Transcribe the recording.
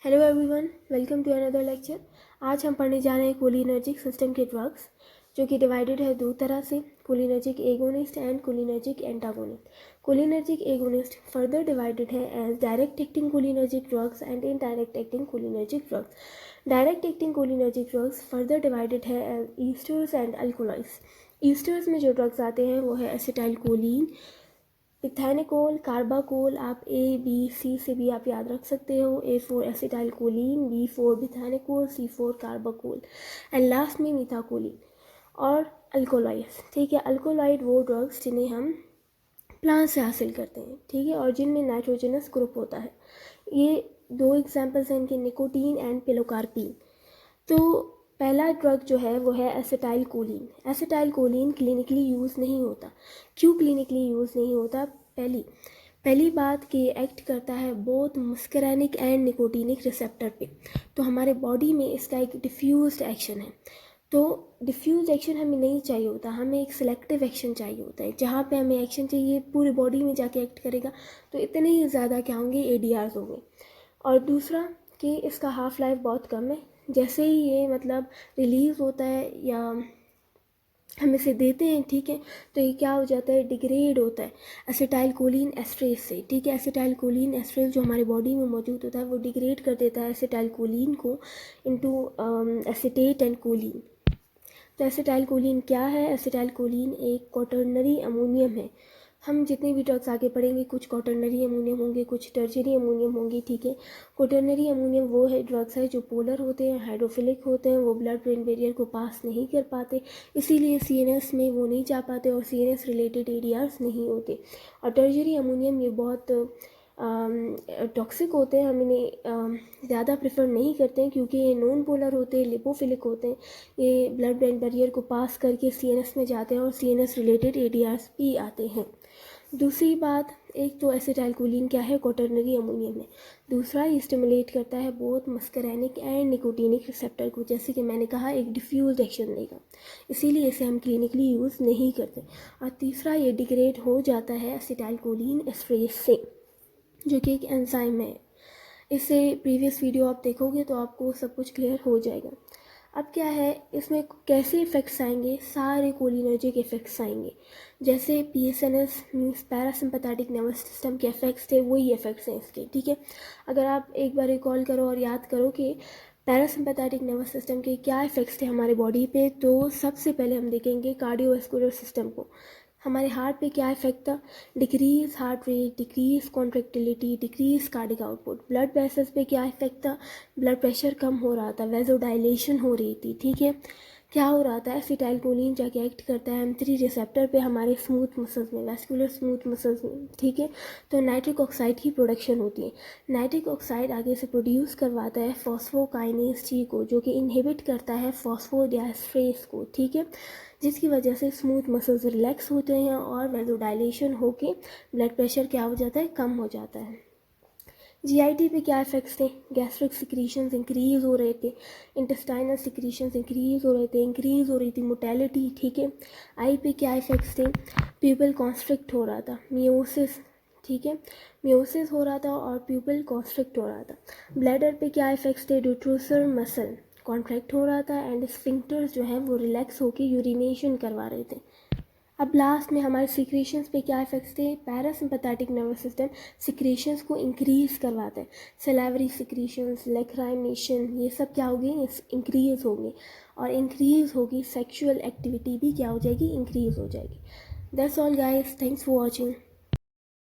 Hello everyone, welcome to another lecture. आज हम पढ़ने जा रहे हैं कोलिनर्जिक सिस्टम के ड्रग्स, जो कि डिवाइडेड है दो तरह से, cholinergic agonist and cholinergic antagonist. Cholinergic agonist further divided है as direct acting cholinergic drugs and indirect acting cholinergic drugs. Direct acting cholinergic drugs further divided है as esters and alkaloids. Esters में जो drugs आते हैं वो है acetyl choline, इथेनिकोल, carbachol. आप A B C से भी आप याद रख सकते हो। A4 acetyl choline, B4 बिथेनिकोल, C4 carbachol and last में मीथाकोलिन और अल्कोलॉइड्स। ठीक है, अल्कोलॉइड वो ड्रग्स जिन्हें हम प्लांट से हासिल करते हैं, ठीक है, और जिनमें नाइट्रोजनस ग्रुप होता है। ये दो एग्जाम्पल्स हैं इनके, निकोटीन एंड पिलोकार्पिन। तो पहला ड्रग जो है वो है acetyl choline. Acetyl choline clinically use नहीं होता। क्यों क्लिनिकली यूज़ नहीं होता? पहली बात कि ये एक्ट करता है बोथ मस्करैनिक एंड निकोटीनिक रिसेप्टर पे। तो हमारे बॉडी में इसका एक डिफ्यूज्ड एक्शन है। तो डिफ्यूज एक्शन हमें नहीं चाहिए होता, हमें एक सिलेक्टिव एक्शन चाहिए होता है। जहाँ पे हमें एक्शन चाहिए पूरी बॉडी में जाके एक्ट करेगा, तो इतने ही ज़्यादा क्या होंगे, ADRs होंगे। और दूसरा कि इसका हाफ लाइफ बहुत कम है। जैसे ही ये मतलब रिलीज़ होता है या हम इसे देते हैं, ठीक है, तो ये क्या हो जाता है, डिग्रेड होता है एसिटाइल कोलिन एस्ट्रेज से। ठीक है, एसिटाइल कोलिन एस्ट्रेज जो हमारे बॉडी में मौजूद होता है वो डिग्रेड कर देता है एसिटाइल कोलिन को इनटू एसिटेट एंड कोलिन। तो एसिटाइल कोलिन क्या है? एसिटाइल कोलिन एक क्वाटर्नरी अमोनियम है। हम जितने भी ड्रग्स आगे पढ़ेंगे, कुछ क्वाटर्नरी अमोनियम होंगे, कुछ टर्शियरी अमोनियम होंगे। ठीक है, क्वाटर्नरी अमोनियम वो है ड्रग्स है जो पोलर होते हैं, हाइड्रोफिलिक होते हैं, वो ब्लड ब्रेन बैरियर को पास नहीं कर पाते, इसीलिए CNS में वो नहीं जा पाते और CNS रिलेटेड ADRs नहीं होते। और टर्शियरी अमोनियम ये बहुत टॉक्सिक होते हैं, हम इन्हें ज़्यादा प्रेफर नहीं करते हैं क्योंकि ये नॉन पोलर होते हैं, लिपोफिलिक होते हैं। ये ब्लड ब्रेन बैरियर को पास करके CNS में जाते हैं और CNS रिलेटेड ADRs भी आते हैं। दूसरी बात, एक तो एसिटाइल कोलिन क्या है, क्वाटर्नरी अमोनियम है। दूसरा, ये स्टिमुलेट करता है बोथ मस्करैनिक एंड निकोटीनिक रिसेप्टर को, जैसे कि मैंने कहा एक डिफ्यूज एक्शन देगा, इसीलिए इसे हम क्लिनिकली यूज़ नहीं करते। और तीसरा, ये डिग्रेड हो जाता है एसिटाइल कोलिन एस्ट्रेज से, जो कि एक एंजाइम है। इससे प्रीवियस वीडियो आप देखोगे तो आपको सब कुछ क्लियर हो जाएगा। अब क्या है, इसमें कैसे इफ़ेक्ट्स आएंगे, सारे कोलिनर्जिक इफ़ेक्ट्स आएंगे। जैसे PSNS means parasympathetic nervous system के इफ़ेक्ट्स थे, वही इफ़ेक्ट्स हैं इसके। ठीक है, अगर आप एक बार रिकॉल करो और याद करो कि पैरासिम्पैथेटिक नर्वस सिस्टम के क्या इफ़ेक्ट्स थे हमारे बॉडी पे, तो सबसे पहले हम देखेंगे कार्डियोवैस्कुलर सिस्टम को। हमारे हार्ट पे क्या इफेक्ट था? Decrease heart rate, decrease contractility, decrease cardiac output. Blood vessels पे क्या इफेक्ट था? ब्लड प्रेशर कम हो रहा था, वेजोडाइलेशन हो रही थी। ठीक है, क्या हो रहा था? एसिटाइल कोलिन जाके एक्ट करता है M3 रिसेप्टर पे हमारे स्मूथ मसल्स में, वैस्कुलर स्मूथ मसल्स में। ठीक है, तो नाइट्रिक ऑक्साइड की प्रोडक्शन होती है। नाइट्रिक ऑक्साइड आगे से प्रोड्यूस करवाता है फॉस्फोकाइनेज G को, जो कि इनहिबिट करता है फॉस्फोडाइएस्ट्रेस को। ठीक है, जिसकी वजह से स्मूथ मसल्स रिलैक्स होते हैं और वेजोडाइलेशन होके ब्लड प्रेशर क्या हो जाता है, कम हो जाता है। GIT पे क्या इफेक्ट्स थे? गैस्ट्रिक सिक्रीशंस इंक्रीज हो रहे थे, इंटेस्टाइनल सिक्रीशंस इंक्रीज हो रहे थे, इंक्रीज हो रही थी मोटेलिटी। ठीक है, आई पे क्या इफेक्ट्स थे? प्यूपल कॉन्स्ट्रिक्ट हो रहा था, मियोसिस। ठीक है, मियोसिस हो रहा था और प्यूपल कॉन्स्ट्रिक्ट हो रहा था। ब्लैडर पे क्या इफेक्ट्स थे? डिट्रोसर मसल कॉन्ट्रैक्ट हो रहा था एंड स्फिंक्टर्स जो है वो रिलैक्स होकर यूरिनेशन करवा रहे थे। अब लास्ट में हमारे सिक्रेशंस पे क्या इफेक्ट्स थे? पैरासिम्पैथेटिक नर्वस सिस्टम सिक्रेशंस को इंक्रीज करवाता है। सेलेवरी सिक्रेशंस, लैक्राइमेशन, ये सब क्या होगी, इंक्रीज होंगे। और इंक्रीज होगी सेक्सुअल एक्टिविटी भी क्या हो जाएगी, इंक्रीज हो जाएगी। That's all guys, thanks for watching.